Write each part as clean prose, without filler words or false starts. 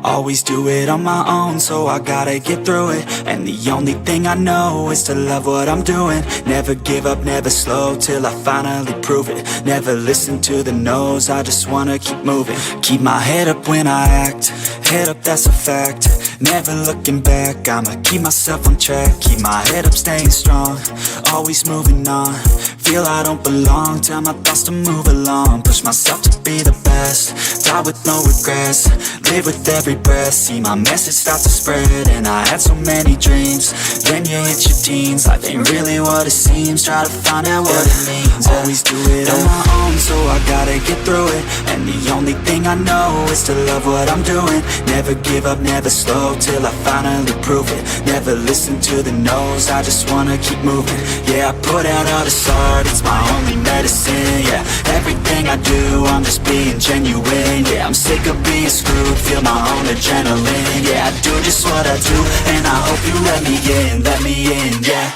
Always do it on my own, so I gotta get through it. And the only thing I know is to love what I'm doing. Never give up, never slow, till I finally prove it. Never listen to the no's, I just wanna keep moving. Keep my head up when I act, head up, that's a fact. Never looking back, I'ma keep myself on track. Keep my head up, staying strong, always moving on. Feel I don't belong, tell my thoughts to move along. Push myself to be the best, die with no regrets. Live with every breath, see my message start to spread. And I had so many dreams, then you hit your teens. Life ain't really what it seems, try to find out what it means. Always do it on my own, so I gotta get through it. And the only thing I know is to love what I'm doing. Never give up, never slow, till I finally prove it. Never listen to the no's, I just wanna keep moving. Yeah, I put out all this art, it's my only medicine. Yeah, everything I do, I'm just being genuine. Yeah, I'm sick of being screwed, feel my own adrenaline. Yeah, I do just what I do, and I hope you let me in, yeah.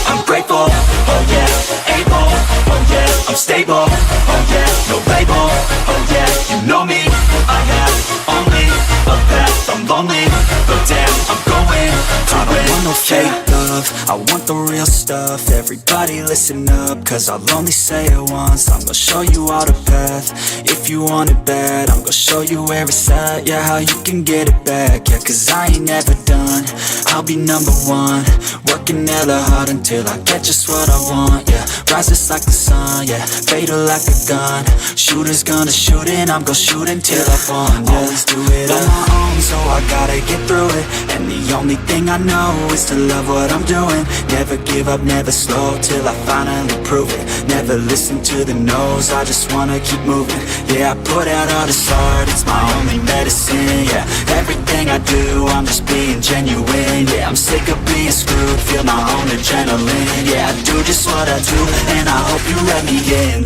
I'm grateful, oh yeah, able, oh yeah, I'm stable, oh yeah, no label, oh yeah, you know me, I have only a path, I'm lonely, but damn, I'm going to I don't want no fake love, I want the real stuff. Everybody listen up, cause I'll only say it once. I'm gonna show you all the path, if you want it bad. I'm gonna show you where it's at, yeah, how you can get it back. Yeah, cause I ain't never done, I'll be number one. Working hella hard until I get just what I want, yeah. Rises like the sun, yeah, fatal like a gun. Shooters gonna shoot and I'm gonna shoot until I won, yeah. Always do it on my own, so I gotta get through it. And the only thing I know is to love what I'm doing. Never give up, never slow, till I finally prove it. Never listen to the no's, I just wanna keep moving. Yeah, I put out all this art, it's my only medicine. Yeah, everything I do, I'm just being genuine. Yeah, I'm sick of being screwed, feel my own adrenaline. Yeah, I do just what I do, and I hope you let me in,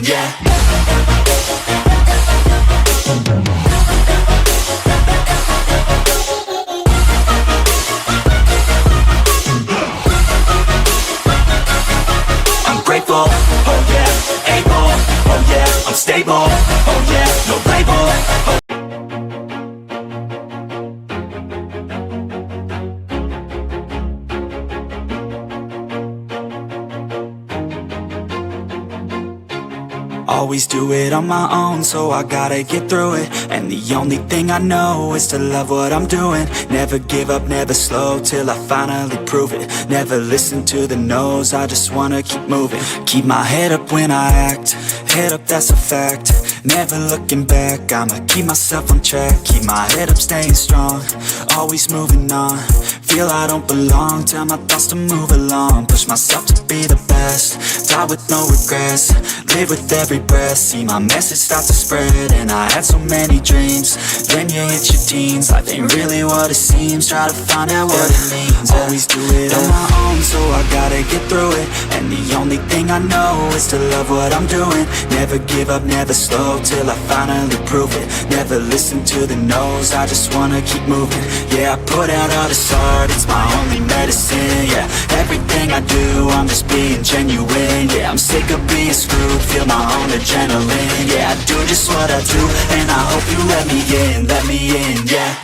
yeah. I'm grateful, oh yeah, able, oh yeah, I'm stable, oh yeah, no label, oh. Always do it on my own, so I gotta get through it. And the only thing I know is to love what I'm doing. Never give up, never slow, till I finally prove it. Never listen to the no's, I just wanna keep moving. Keep my head up when I act, head up, that's a fact. Never looking back, I'ma keep myself on track. Keep my head up, staying strong, always moving on. Feel I don't belong, tell my thoughts to move along. Push myself to be the best, die with no regrets. Live with every breath, see my message start to spread. And I had so many dreams, then you hit your teens. Life ain't really what it seems, try to find out what it means. Always do it on my own, so I gotta get through it. And the only thing I know is to love what I'm doing. Never give up, never slow, till I finally prove it. Never listen to the no's, I just wanna keep moving. Yeah, I put out all this art, it's my only medicine. Yeah, everything I do, I'm just being genuine. Yeah, I'm sick of being screwed, feel my own adrenaline. Yeah, I do just what I do, and I hope you let me in, yeah.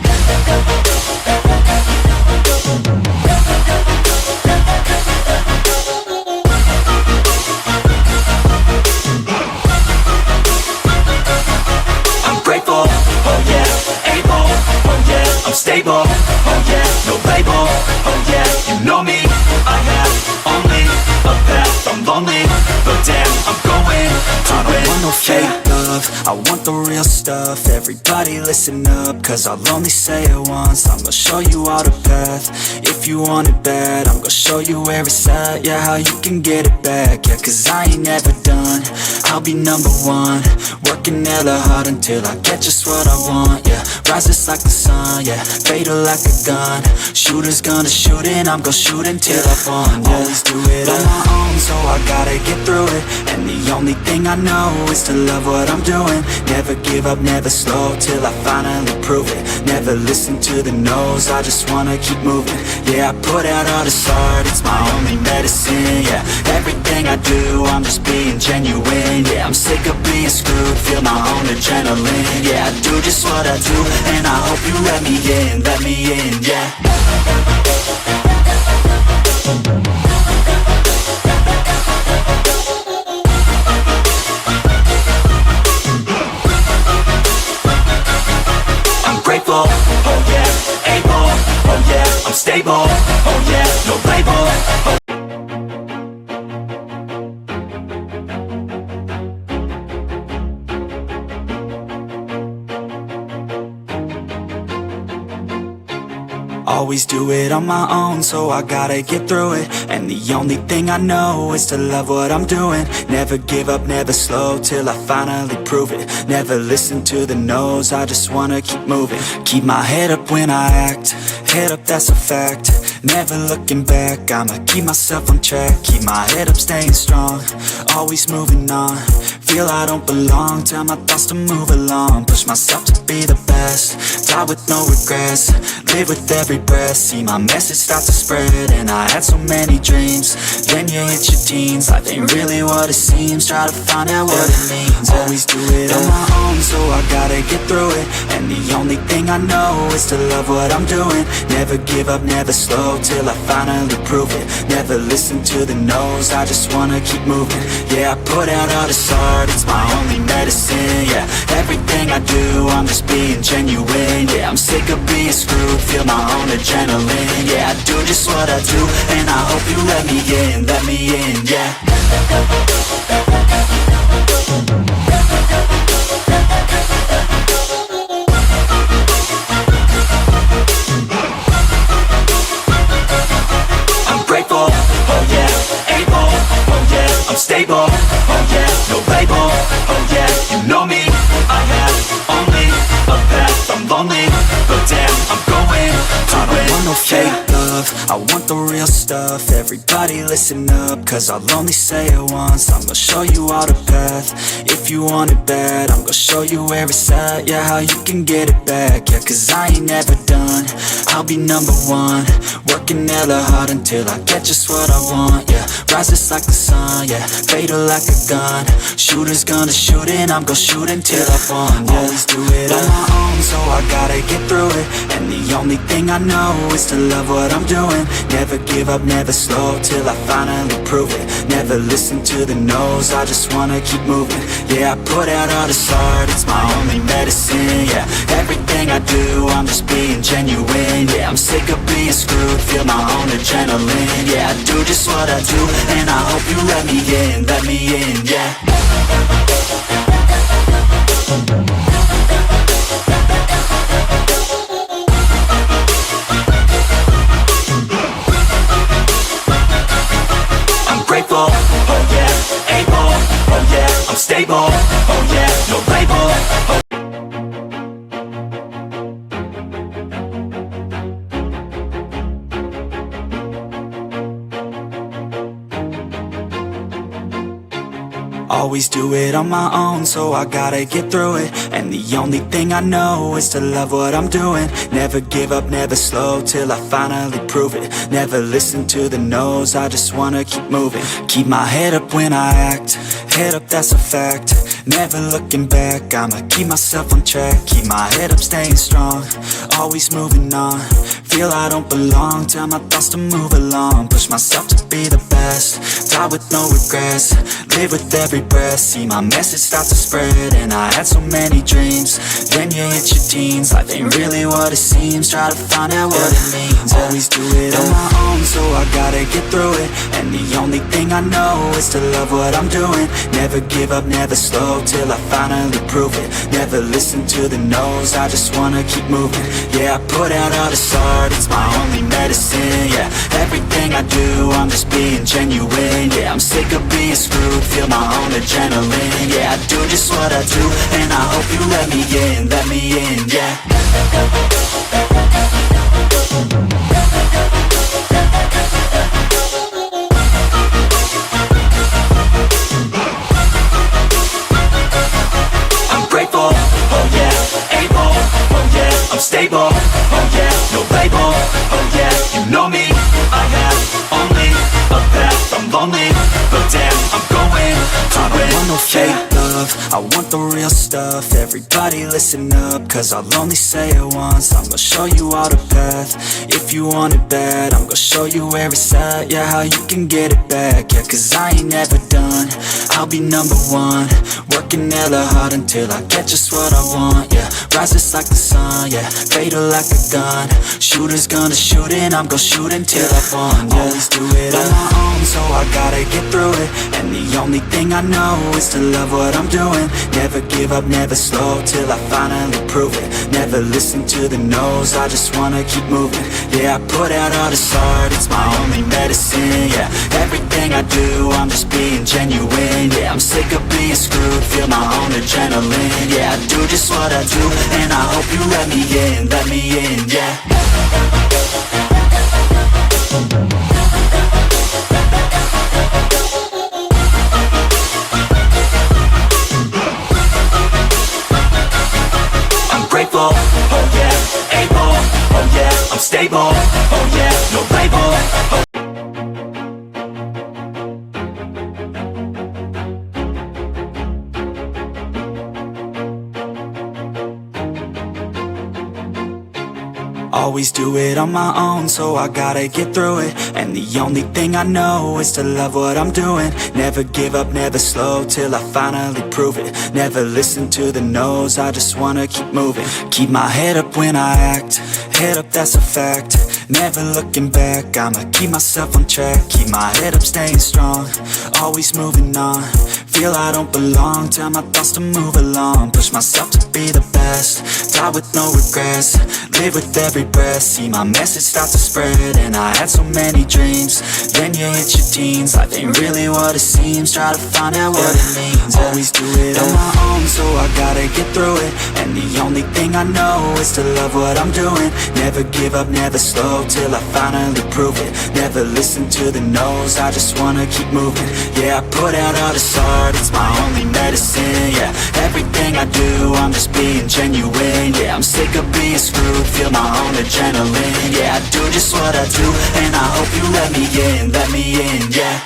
I'm grateful, oh yeah, able, oh yeah, I'm stable, oh yeah, no label, oh yeah, you know me, I have only a path, I'm lonely, but damn, I'm going to win. I don't want no fake love, I want the real stuff. Everybody listen up, cause I'll only say it once. I'm gonna show you all the path, if you want it bad. I'm gonna show you where it's at, yeah, how you can get it back. Yeah, cause I ain't never done, I'll be number one. Working hella hard until I get just what I want, yeah. Rises like the sun, yeah, fatal like a gun. Shooters gonna shoot and I'm gonna shoot until I won, yeah. Always do it on my own, so I I gotta get through it. And the only thing I know is to love what I'm doing. Never give up, never slow, till I finally prove it. Never listen to the no's, I just wanna keep moving. Yeah, I put out all this art, it's my only medicine. Yeah, everything I do, I'm just being genuine. Yeah, I'm sick of being screwed, feel my own adrenaline. Yeah, I do just what I do, and I hope you let me in, yeah. I'm grateful, oh yeah, able, oh yeah, I'm stable, oh yeah, no label, oh. Always do it on my own, so I gotta get through it. And the only thing I know is to love what I'm doing. Never give up, never slow, till I finally prove it. Never listen to the no's, I just wanna keep moving. Keep my head up when I act, head up, that's a fact. Never looking back, I'ma keep myself on track. Keep my head up, staying strong, always moving on. Feel I don't belong, tell my thoughts to move along. Push myself to be the best, die with no regrets. Live with every breath, see my message start to spread. And I had so many dreams, then you hit your teens. Life ain't really what it seems, try to find out what it means. Always do it on my own, so I gotta get through it. And the only thing I know is to love what I'm doing. Never give up, never slow, till I finally prove it. Never listen to the no's, I just wanna keep moving. Yeah, I put out all this art, it's my only medicine. Yeah, everything I do, I'm just being genuine. Yeah, I'm sick of being screwed, feel my own adrenaline. Yeah, I do just what I do, and I hope you let me in, yeah. Oh yeah, able, oh yeah, I'm stable, oh yeah, no label, oh yeah, you know me, I have only a path, I'm lonely, but damn, I'm going to I don't want no fake love, I want the real stuff. Everybody listen up, cause I'll only say it once. I'm gonna show you all the path, if you want it bad. I'm gonna show you where it's at, yeah, how you can get it back. Yeah, cause I ain't never done, I'll be number one. Working hella hard until I get just what I want, yeah. Rises like the sun, yeah, fatal like a gun. Shooter's gonna shoot and I'm gonna shoot until I won, yeah. Always do it on my own, so I gotta get through it. And the only thing I know is to love what I'm doing. Never give up, never slow, till I finally prove it. Never listen to the no's, I just wanna keep moving. Yeah, I put out all this art, it's my only medicine. Yeah, everything I do, I'm just being genuine. Yeah, I'm sick of being screwed, feel my own adrenaline. Yeah, I do just what I do, and I hope you let me in, yeah. Grateful, oh yeah, able, oh yeah, I'm stable, oh yeah, no label, oh. Always do it on my own, so I gotta get through it. And the only thing I know is to love what I'm doing. Never give up, never slow, till I finally prove it. Never listen to the no's, I just wanna keep moving. Keep my head up when I act, head up, that's a fact. Never looking back, I'ma keep myself on track. Keep my head up, staying strong, always moving on. Feel I don't belong, tell my thoughts to move along. Push myself to be the best, die with no regrets. Live with every breath, see my message start to spread. And I had so many dreams, then you hit your teens. Life ain't really what it seems, try to find out what it means. Always do it on my own, so I gotta get through it. And the only thing I know is to love what I'm doing. Never give up, never slow, till I finally prove it. Never listen to the no's, I just wanna keep moving. Yeah, I put out all this art, it's my only medicine. Yeah, everything I do, I'm just being genuine. Yeah, I'm sick of being screwed, feel my own adrenaline. Yeah, I do just what I do, and I hope you let me in, yeah. lonely, but damn, I'm going to win. I don't want no fake love, I want the real stuff. Everybody listen up, cause I'll only say it once. I'm gonna show you all the path, if you want it bad. I'm gonna show you where it's at, yeah, how you can get it back. Yeah, cause I ain't never done, I'll be number one. Working hella hard until I get just what I want, yeah. Rises like the sun, yeah, fatal like a gun. Shooters gonna shoot and I'm gonna shoot until I won, yeah. Always do it on my own, so I gotta get through it. And the only thing I know is to love what I'm doing. Never give up, never slow, till I finally prove it. Never listen to the no's, I just wanna keep moving. Yeah, I put out all this art, it's my only medicine, yeah. Everything I do, I'm just being genuine, yeah. I'm sick of being screwed, feel my own adrenaline, yeah. I do just what I do, and I hope you let me in, yeah. I'm grateful, oh yeah, able, oh yeah, I'm stable, oh yeah, no label, oh. Always do it on my own, so I gotta get through it. And the only thing I know is to love what I'm doing. Never give up, never slow, till I finally prove it. Never listen to the no's, I just wanna keep moving. Keep my head up when I act, head up, that's a fact. Never looking back, I'ma keep myself on track. Keep my head up, staying strong, always moving on. Feel I don't belong, tell my thoughts to move along. Push myself to be the best, die with no regrets. Live with every breath, see my message start to spread. And I had so many dreams, then you hit your teens. Life ain't really what it seems, try to find out what it means. Always do it on my own, so I gotta get through it. And the only thing I know is to love what I'm doing. Never give up, never slow, till I finally prove it. Never listen to the no's, I just wanna keep moving. Yeah, I put out all this art, it's my only medicine, yeah. Everything I do, I'm just being genuine, yeah. I'm sick of being screwed, feel my own adrenaline, yeah. I do just what I do, and I hope you let me in, yeah.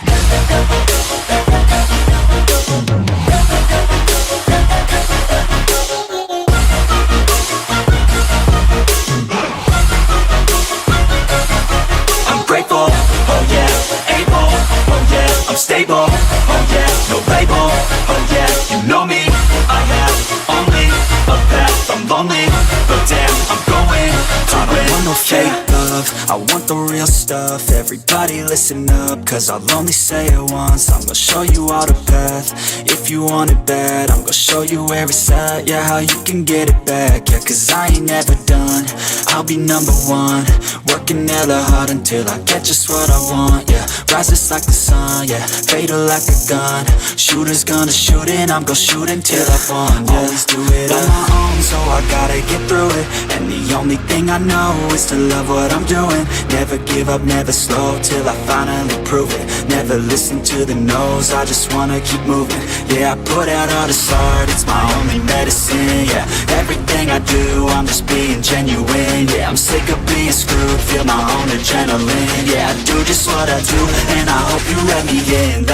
I'm grateful, oh yeah, able, oh yeah, I'm stable, oh yeah, no label, oh yeah, you know me, I have only a path, I'm lonely, but damn, I'm going to win. I don't want no fake love, I want the real stuff. Everybody listen up, cause I'll only say it once. I'm gonna show you all the path, if you want it bad. I'm gonna show you where it's at, yeah, how you can get it back. Yeah, cause I ain't never done, I'll be number one. Working hella hard until I get just what I want, yeah. Rises like the sun, yeah, fatal like a gun. Shooters gonna shoot and I'm gonna shoot until I won, yeah. Always do it on my own, so I gotta get through it. And the only thing I know is to love what I'm doing. Never give up, never slow, till I finally prove it. Never listen to the no's, I just wanna keep moving. Yeah, I put out all this art, it's my only medicine, yeah. Everything I do, I'm just being genuine, yeah. I'm sick of being screwed, feel my own adrenaline, yeah. I do just what I do, and I hope you let me in,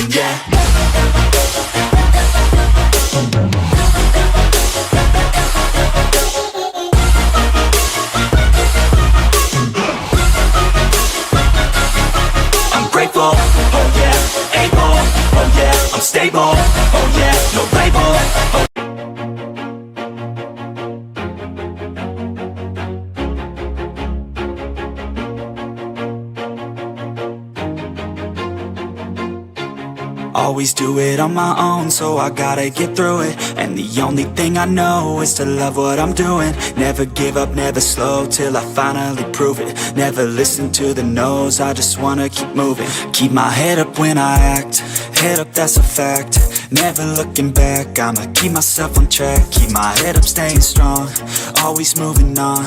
yeah. I'm grateful, oh yeah, able, oh yeah, I'm stable, oh yeah, no label, oh. Always do it on my own, so I gotta get through it. And the only thing I know is to love what I'm doing. Never give up, never slow, till I finally prove it. Never listen to the no's, I just wanna keep moving. Keep my head up when I act, head up, that's a fact. Never looking back, I'ma keep myself on track. Keep my head up, staying strong, always moving on.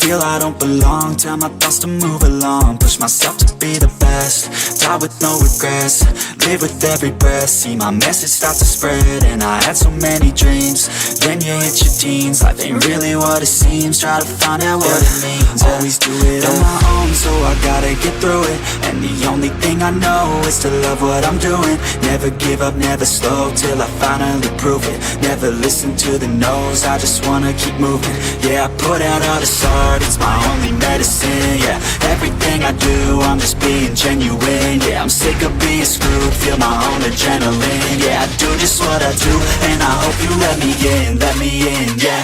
Feel I don't belong, tell my thoughts to move along. Push myself to be the best, die with no regrets. live with every breath. See my message start to spread, and I had so many dreams. Then you hit your teens, life ain't really what it seems. Try to find out what it means. Always do it on my own, so I gotta get through it. And the only thing I know is to love what I'm doing. Never give up, never slow, till I finally prove it. Never listen to the no's, I just wanna keep moving. Yeah, I put out all this art, it's my only medicine. Yeah, everything I do, I'm just being genuine. Yeah, I'm sick of being screwed, feel my own adrenaline. Yeah, I do just what I do, and I hope you let me in, yeah.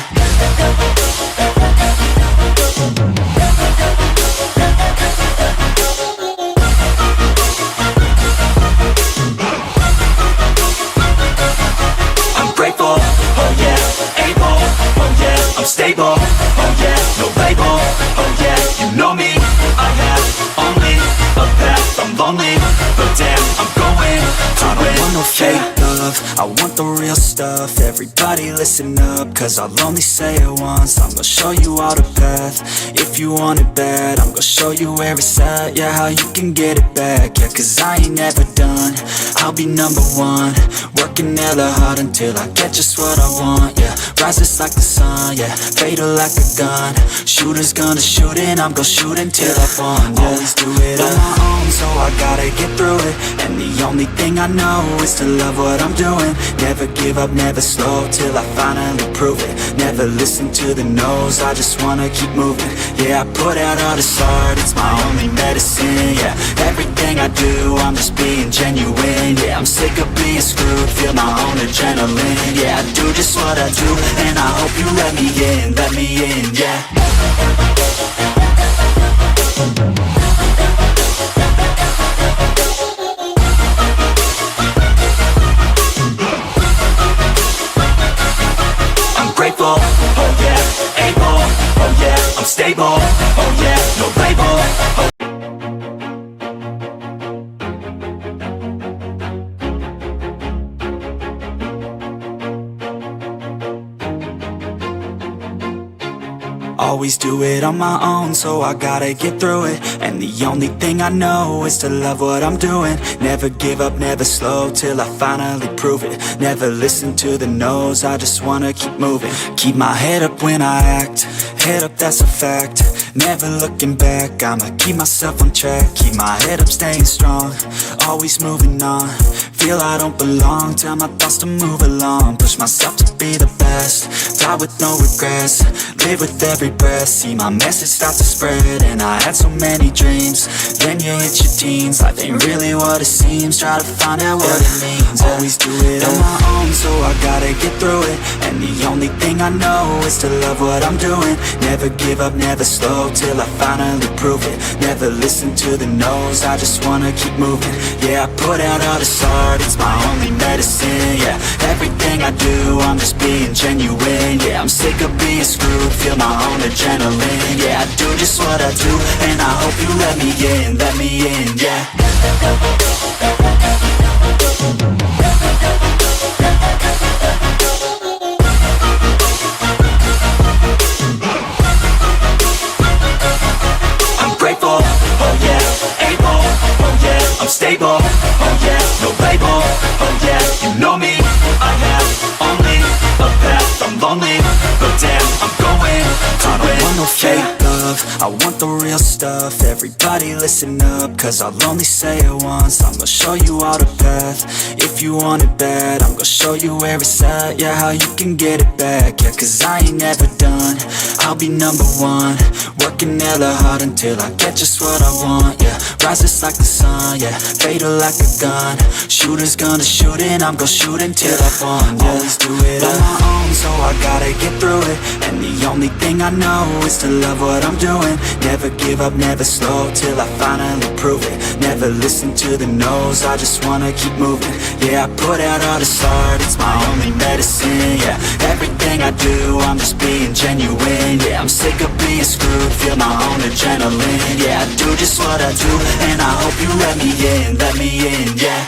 I'm grateful, oh yeah, able, oh yeah, I'm stable, oh yeah, no label, oh yeah, you know me, I have only a path, I'm lonely, but damn, I'm going to win. I don't want no fake love, I want the real stuff. Everybody listen up, cause I'll only say it once. I'm gonna show you all the path, if you want it bad. I'm gonna show you where it's at, yeah, how you can get it back. Yeah, cause I ain't never done, I'll be number one. Working hella hard until I get just what I want, yeah. Rises like the sun, yeah, fatal like a gun. Shooter's gonna shoot and I'm gonna shoot until I won, yeah. Always do it on my own, so I gotta get through it. And the only thing I know is to love what I'm doing. Never give up, never slow, till I finally prove it. Never listen to the no's, I just wanna keep moving. Yeah, I put out all this art, it's my only medicine. Yeah, everything I do, I'm just being genuine. Yeah, I'm sick of being screwed, feel my own adrenaline. Yeah, I do just what I do, and I hope you let me in, yeah. Grateful, oh yeah, able, oh yeah, I'm stable, oh yeah, no label, oh. Always do it on my own, so I gotta get through it. And the only thing I know is to love what I'm doing. Never give up, never slow, till I finally prove it. Never listen to the no's, I just wanna keep moving. Keep my head up when I act, head up, that's a fact. Never looking back, I'ma keep myself on track. Keep my head up, staying strong, always moving on. Feel I don't belong, tell my thoughts to move along. Push myself to be the best, die with no regrets. Live with every breath, see my message start to spread. And I had so many dreams, then you hit your teens. Life ain't really what it seems, try to find out what it means. Always do it on my own, so I gotta get through it. And the only thing I know is to love what I'm doing. Never give up, never slow, till I finally prove it. Never listen to the no's, I just wanna keep moving. Yeah, I put out all this art, it's my only medicine. Yeah, everything I do, I'm just being genuine. Yeah, I'm sick of being screwed, feel my own adrenaline. Yeah, I do just what I do, and I hope you let me in, yeah. I'm grateful, oh yeah, able, oh yeah, I'm stable, oh yeah, no label, oh yeah, you know me, I have only a path, I'm lonely, but damn, I'm going to win. I don't want no fake love, I want the real stuff. Everybody listen up, cause I'll only say it once. I'm gonna show you all the path, if you want it bad. I'm gonna show you where it's at, yeah, how you can get it back. Yeah, cause I ain't never done, I'll be number one. Working hella hard until I get just what I want, yeah. Rises like the sun, yeah, fatal like a gun. Shooter's gonna shoot and I'm gonna shoot until I won, yeah. Always do it on my own, so I gotta get through it. And the only thing I know is to love what I'm doing. Never give up, never slow, till I finally prove it. Never listen to the no's, I just wanna keep moving. Yeah, I put out all this art, it's my only medicine. Yeah, everything I do, I'm just being genuine. Yeah, I'm sick of being screwed, feel my own adrenaline. Yeah, I do just what I do, and I hope you let me in, yeah.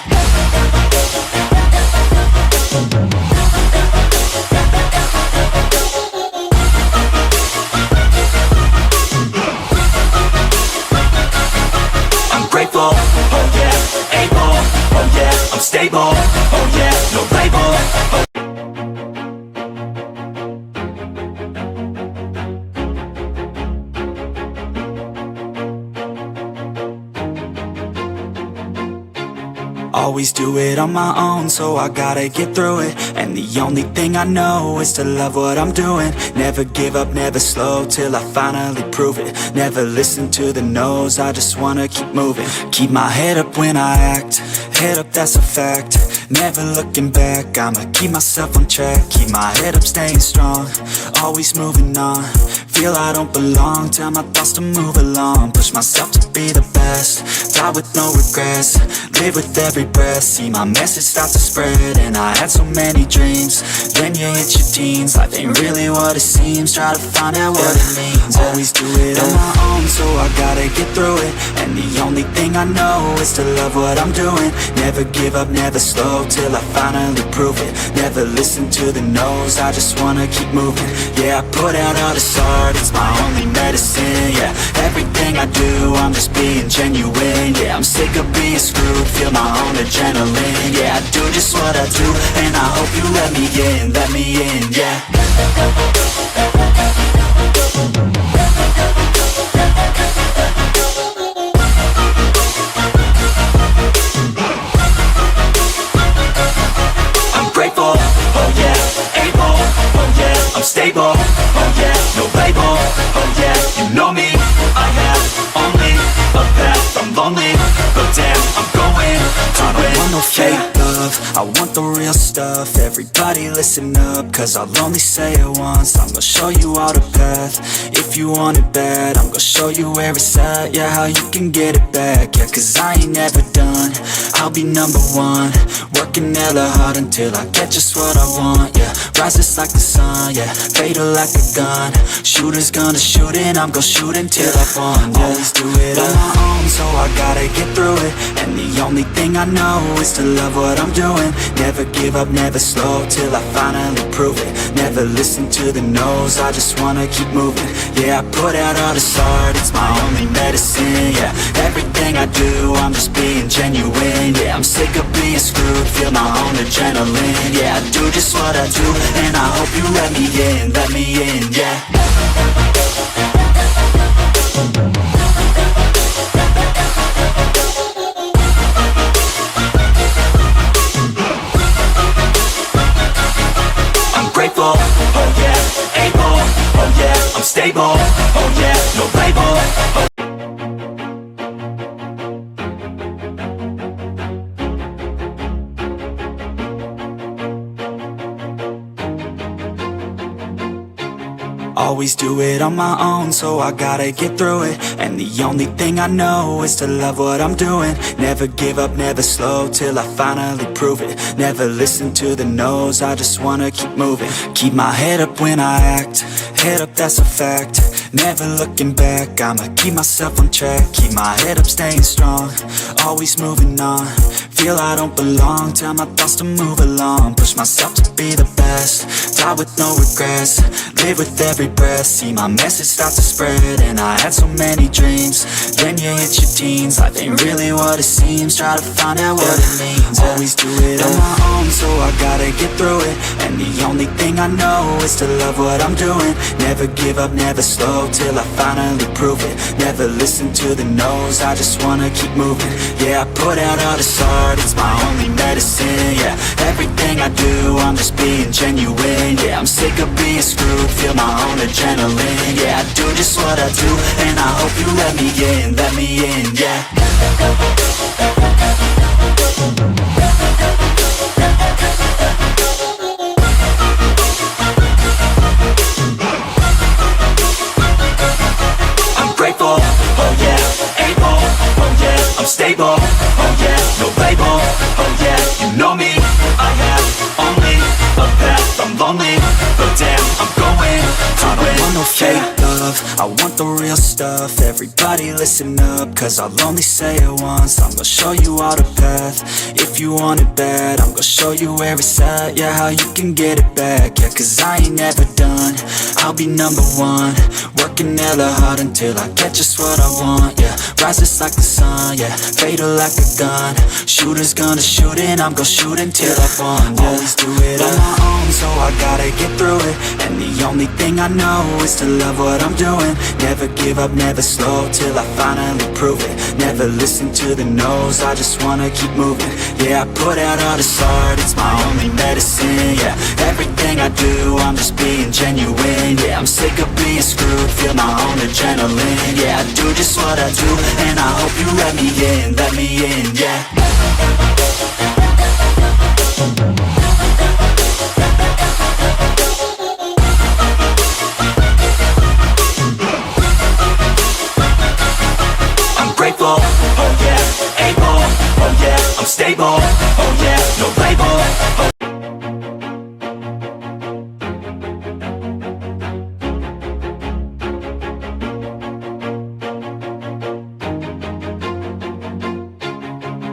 I'm grateful, oh yeah, able, oh yeah, I'm I'm stable, oh yeah, no label. Always do it on my own, so I gotta get through it. And the only thing I know is to love what I'm doing. Never give up, never slow, till I finally prove it. Never listen to the no's, I just wanna keep moving. Keep my head up when I act, head up, that's a fact. Never looking back, I'ma keep myself on track. Keep my head up, staying strong, always moving on. Feel I don't belong, tell my thoughts to move along. Push myself to be the best, die with no regrets. Live with every breath, see my message start to spread. And I had so many dreams, then you hit your teens. Life ain't really what it seems, try to find out what it means. Always do it on my own, so I gotta get through it. And the only thing I know is to love what I'm doing. Never give up, never slow, till I finally prove it. Never listen to the no's, I just wanna keep moving. Yeah, I put out all this art, it's my only medicine. Yeah, everything I do, I'm just being genuine. Yeah, I'm sick of being screwed, feel my own adrenaline. Yeah, I do just what I do, and I hope you let me in, yeah. I'm grateful, oh yeah, able, oh yeah, I'm stable, oh yeah, no label, oh yeah, you know me, I have only a path, I'm lonely, but damn, I'm going to win. I don't want no fake love, I want the real stuff. Everybody listen up, cause I'll only say it once. I'm gonna show you all the path, if you want it bad. I'm gonna show you where it's at, yeah, how you can get it back. Yeah, cause I ain't never done, I'll be number one. Working hella hard until I get just what I want, yeah. Rises like the sun, yeah, fatal like a gun. Shooters gonna shoot and I'm gonna shoot until I won, yeah. Always do it on my own, so I gotta get through it. And the only thing I know is to love what I'm doing. Never give up, never slow, till I finally prove it. Never listen to the no's, I just wanna keep moving. Yeah, I put out all this art, it's my only medicine. Yeah, everything I do, I'm just being genuine. Yeah, I'm sick of being screwed, feel my own adrenaline. Yeah, I do just what I do, and I hope you let me in, yeah. I'm grateful, oh yeah, able, oh yeah, I'm stable, oh yeah, no label, oh. Always do it on my own, so I gotta get through it. And the only thing I know is to love what I'm doing. Never give up, never slow, till I finally prove it. Never listen to the no's, I just wanna keep moving. Keep my head up when I act, head up, that's a fact. Never looking back, I'ma keep myself on track. Keep my head up, staying strong, always moving on. Feel I don't belong, tell my thoughts to move along. Push myself to be the best, die with no regrets. Live with every breath, see my message start to spread. And I had so many dreams, then you hit your teens. Life ain't really what it seems, try to find out what it means. Always do it on my own, so I gotta get through it. And the only thing I know is to love what I'm doing. Never give up, never slow, till I finally prove it. Never listen to the no's, I just wanna keep moving. Yeah, I put out all this art, it's my only medicine. Yeah, everything I do, I'm just being genuine. Yeah, I'm sick of being screwed, feel my own adrenaline. Yeah, I do just what I do, and I hope you let me in, yeah. I'm grateful, oh yeah, able, oh yeah, I'm stable, oh yeah, no label, oh yeah, you know me, I have only a path, I'm lonely, but damn, I'm going to win. I don't want no fake love, I want the real stuff. Everybody listen up, cause I'll only say it once. I'm gonna show you all the path, if you want it bad. I'm gonna show you where it's at, yeah, how you can get it back. Yeah, cause I ain't never done, I'll be number one, working hella hard until I get just what I want, yeah. Rises like the sun, yeah, fatal like a gun. Shooters gonna shoot and I'm gonna shoot until I fall, yeah. Always do it on my own, so I gotta get through it. And the only thing I know is to love what I'm doing. Never give up, never slow, till I finally prove it. Never listen to the no's, I just wanna keep moving. Yeah, I put out all this art, it's my only medicine, yeah. Everything I do, I'm just being genuine, yeah. I'm sick of being screwed, feel my own adrenaline, yeah. I do just what I do, and I hope you let me in, yeah. I'm grateful, oh yeah, able, oh yeah, I'm stable, oh yeah, no label, oh.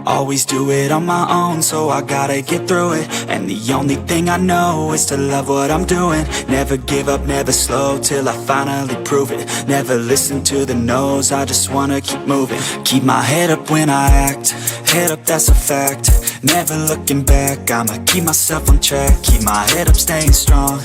Always do it on my own, so I gotta get through it. And the only thing I know is to love what I'm doing. Never give up, never slow, till I finally prove it. Never listen to the no's, I just wanna keep moving. Keep my head up when I act, head up, that's a fact. Never looking back, I'ma keep myself on track. Keep my head up, staying strong,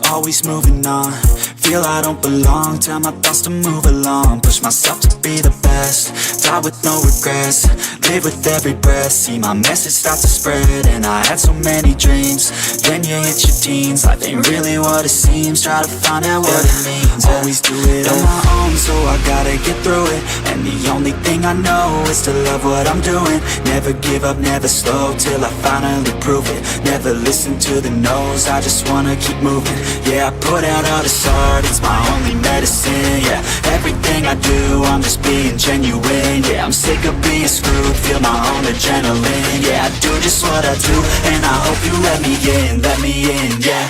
always moving on. Feel I don't belong, tell my thoughts to move along. Push myself to be the best, die with no regrets. Live with every breath, see my message start to spread. And I had so many dreams, then you hit your teens. Life ain't really what it seems, try to find out what it means. Always do it on my own, so I gotta get through it. And the only thing I know is to love what I'm doing. Never give up, never slow, till I finally prove it. Never listen to the no's, I just wanna keep moving. Yeah, I put out all this art, it's my only medicine, yeah. Everything I do, I'm just being genuine, yeah. I'm sick of being screwed, feel my own adrenaline, yeah. I do just what I do, and I hope you let me in, yeah.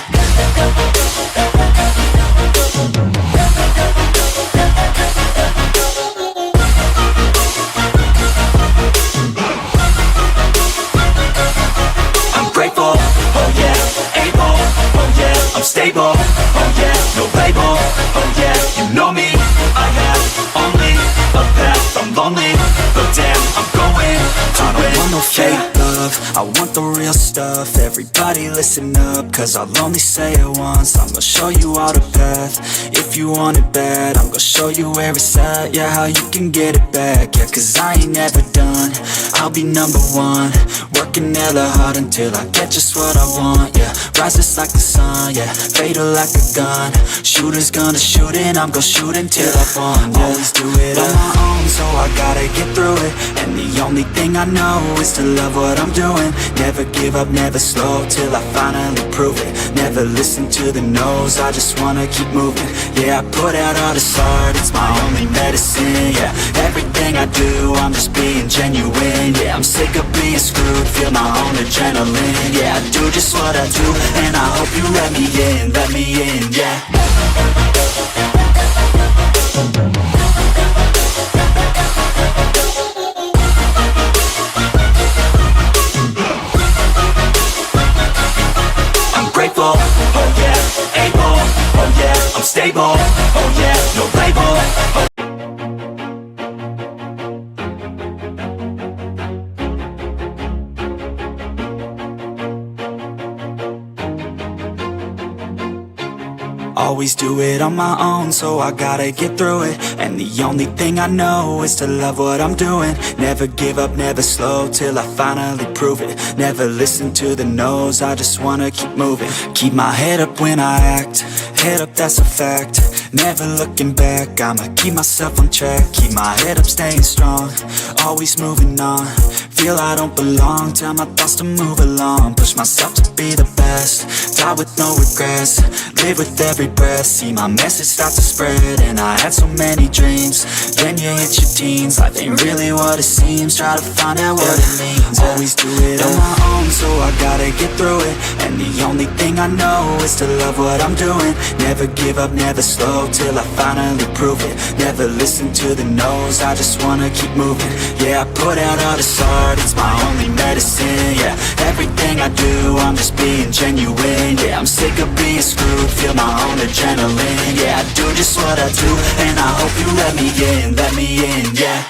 I'm grateful, oh yeah, able, oh yeah, I'm stable, oh yeah, no label, oh yeah, you know me, I have only a path, I'm lonely, but damn, I'm going to win. I don't want no fake love, I want the real stuff. Everybody listen up, cause I'll only say it once. I'm gonna show you all the path, if you want it bad. I'm gonna show you where it's at, yeah, how you can get it back. Yeah, cause I ain't never done, I'll be number one. Working hella hard until I get just what I want, yeah. Rises like the sun, yeah, fatal like a gun. Shooters gonna shoot and I'm gonna shoot until I fall, yeah. Always do it on my own, so I gotta get through it. And the only thing I know is to love what I'm doing. Never give up, never slow, till I finally prove it. Never listen to the no's, I just wanna keep moving. Yeah, I put out all this art, it's my only medicine, yeah. Everything I do, I'm just being genuine, yeah. I'm sick of being screwed, feel my own adrenaline, yeah. I do just what I do, and I hope you let me in, yeah. I'm grateful, oh yeah, able, oh yeah, I'm stable, oh yeah, no label, oh. Always do it on my own, so I gotta get through it. And the only thing I know is to love what I'm doing. Never give up, never slow, till I finally prove it. Never listen to the no's, I just wanna keep moving. Keep my head up when I act, head up, that's a fact. Never looking back, I'ma keep myself on track. Keep my head up, staying strong, always moving on. Feel I don't belong, tell my thoughts to move along. Push myself to be the best, die with no regrets. Live with every breath, see my message start to spread. And I had so many dreams, then you hit your teens. Life ain't really what it seems, try to find out what it means. Always do it on my own, so I gotta get through it. And the only thing I know is to love what I'm doing. Never give up, never slow, till I finally prove it. Never listen to the no's, I just wanna keep moving. Yeah, I put out all this art, it's my only medicine. Yeah, everything I do, I'm just being genuine. Yeah, I'm sick of being screwed, feel my own adrenaline. Yeah, I do just what I do, and I hope you let me in, yeah.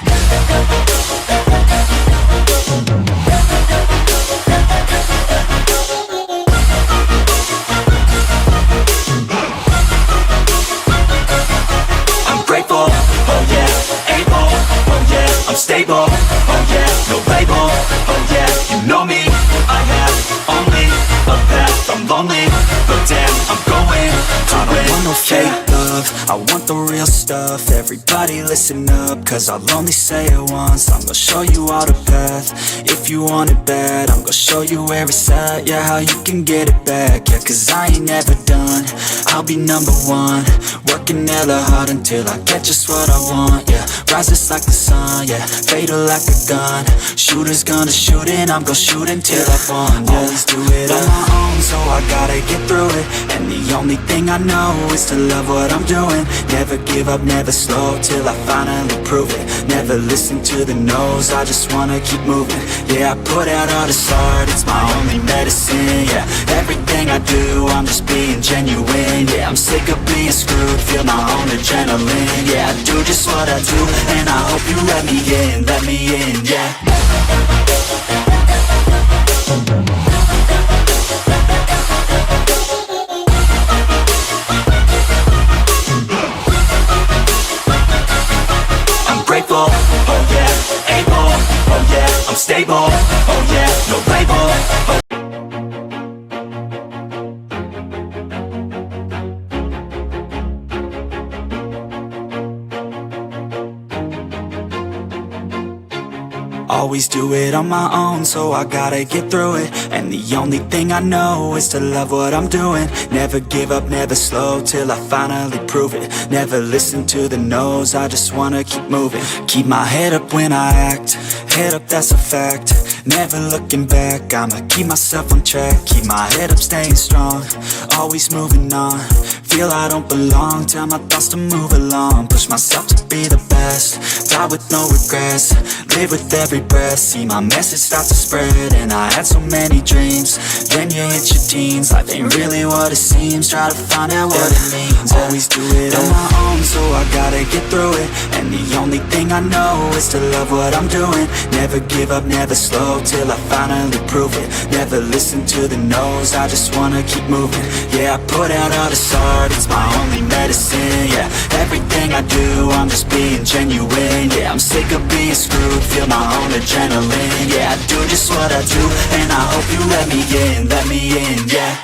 Grateful, oh yeah, able, oh yeah, I'm stable, oh yeah, no label, oh yeah, you know me, I have only a path, I'm lonely, but damn, I'm going to I don't want no fake love, I want the real stuff. Everybody listen up, cause I'll only say it once. I'm gonna show you all the path, if you want it bad. I'm gonna show you where it's at, yeah, how you can get it back. Yeah, cause I ain't never done, I'll be number one. Working hella hard until I get just what I want, yeah. Rises like the sun, yeah, fatal like a gun. Shooters gonna shoot and I'm gonna shoot until I won, yeah. Always do it on my own, so I gotta get through it. And the only thing I know is to love what I'm doing. Never give up, never slow, till I finally prove it. Never listen to the no's, I just wanna keep moving. Yeah, I put out all this art, it's my only medicine. Yeah, everything I do, I'm just being genuine. Yeah, I'm sick of being screwed, feel my own adrenaline. Yeah, I do just what I do, and I hope you let me in, yeah. I'm grateful, oh yeah, able, oh yeah, I'm stable, oh yeah, no label, oh. Always do it on my own, so I gotta get through it. And the only thing I know is to love what I'm doing. Never give up, never slow, till I finally prove it. Never listen to the no's, I just wanna keep moving. Keep my head up when I act, head up, that's a fact. Never looking back, I'ma keep myself on track. Keep my head up, staying strong, always moving on. Feel I don't belong, tell my thoughts to move along. Push myself to be the best, die with no regrets. Live with every breath, see my message start to spread. And I had so many dreams, then you hit your teens. Life ain't really what it seems, try to find out what it means. Always do it on my own, so I gotta get through it. And the only thing I know is to love what I'm doing. Never give up, never slow, till I finally prove it. Never listen to the no's, I just wanna keep moving. Yeah, I put out all this art, it's my only medicine. Yeah, everything I do, I'm just being genuine. Yeah, I'm sick of being screwed, feel my own adrenaline. Yeah, I do just what I do, and I hope you let me in, yeah.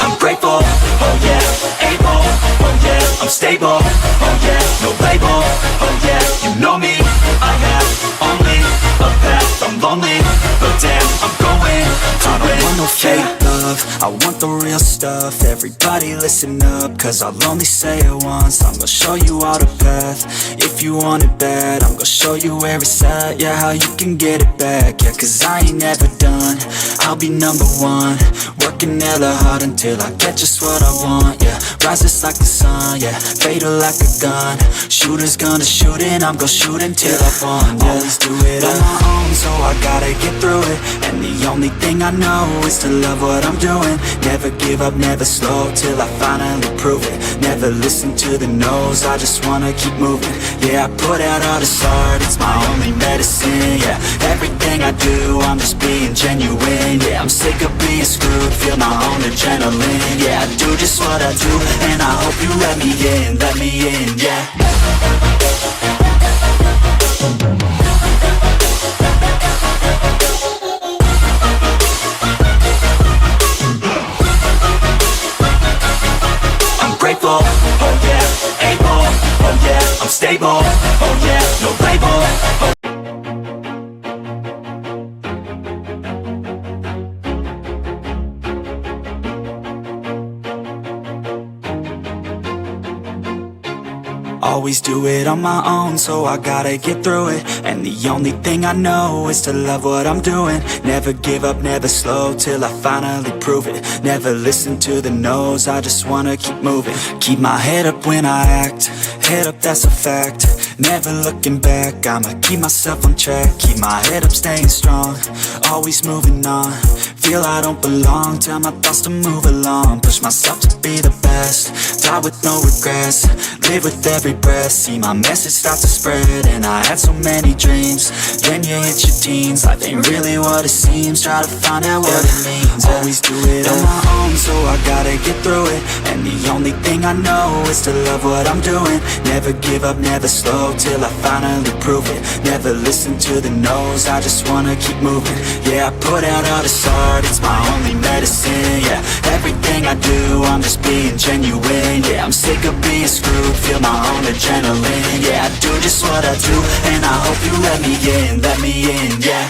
I'm grateful, oh yeah, able, oh yeah, I'm stable, oh yeah, no label, oh yeah, you know me, I have only a path, I'm lonely, but damn, I'm going to I don't want no fake love, I want the real stuff. Everybody listen up, cause I'll only say it once. I'm gonna show you all the path, if you want it bad. I'm gonna show you where it's at, yeah, how you can get it back. Yeah, cause I ain't never done, I'll be number one. Working hella hard until I get just what I want, yeah. Rises like the sun, yeah, fatal like a gun. Shooters gonna shoot and I'm gonna shoot until I won, yeah. Always do it on my own, so I gotta get through it. And the only thing I know is to love what I'm doing. Never give up, never slow, till I finally prove it. Never listen to the no's, I just wanna keep moving. Yeah, I put out all this art, it's my only medicine. Yeah, everything I do, I'm just being genuine. Yeah, I'm sick of being screwed, feel my own adrenaline. Yeah, I do just what I do, and I hope you let me in, yeah. I'm grateful, oh yeah, able, oh yeah, I'm stable, oh yeah, no label, oh. Always do it on my own, so I gotta get through it. And the only thing I know is to love what I'm doing. Never give up, never slow, till I finally prove it. Never listen to the no's, I just wanna keep moving. Keep my head up when I act, head up, that's a fact. Never looking back, I'ma keep myself on track. Keep my head up, staying strong, always moving on. Feel I don't belong, tell my thoughts to move along. Push myself to be the best, die with no regrets. Live with every breath, see my message start to spread. And I had so many dreams, then you hit your teens. Life ain't really what it seems, try to find out what it means. Always do it on my own, so I gotta get through it. And the only thing I know is to love what I'm doing. Never give up, never slow, till I finally prove it. Never listen to the no's, I just wanna keep moving. Yeah, I put out all this art, it's my only medicine. Yeah, everything I do, I'm just being genuine. Yeah, I'm sick of being screwed, feel my own adrenaline. Yeah, I do just what I do, and I hope you let me in, yeah.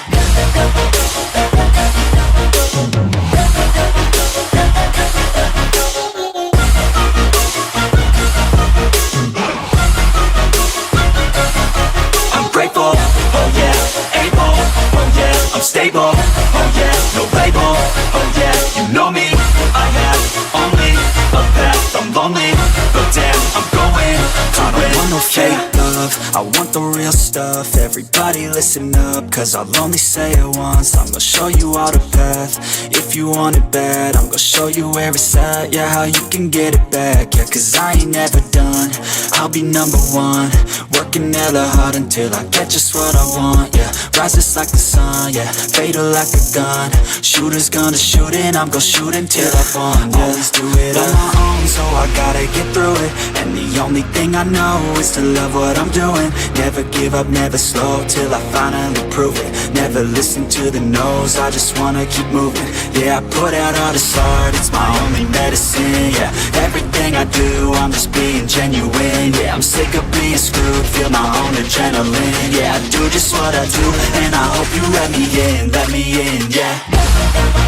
I'm grateful, oh yeah, able, oh yeah, I'm stable, oh yeah, no label, oh yeah, you know me, I have only a path, I'm lonely, but damn, I'm going to I don't want no fake love, I want the real stuff. Everybody listen up, cause I'll only say it once. I'm gonna show you all the path, if you want it bad. I'm gonna show you where it's at, yeah, how you can get it back. Yeah, cause I ain't never done, I'll be number one. Working hella hard until I get just what I want, yeah. Rises like the sun, yeah, fatal like a gun. Shooter's gonna shoot and I'm gonna shoot until I won, yeah. Always do it on my own, so I gotta get through it. And the only thing I know is to love what I'm doing. Never give up, never slow, till I finally prove it. Never listen to the no's, I just wanna keep moving. Yeah, I put out all this art, it's my only medicine. Yeah, everything I do, I'm just being genuine. Yeah, I'm sick of being screwed, feel my own adrenaline. Yeah, I do just what I do, and I hope you let me in, yeah.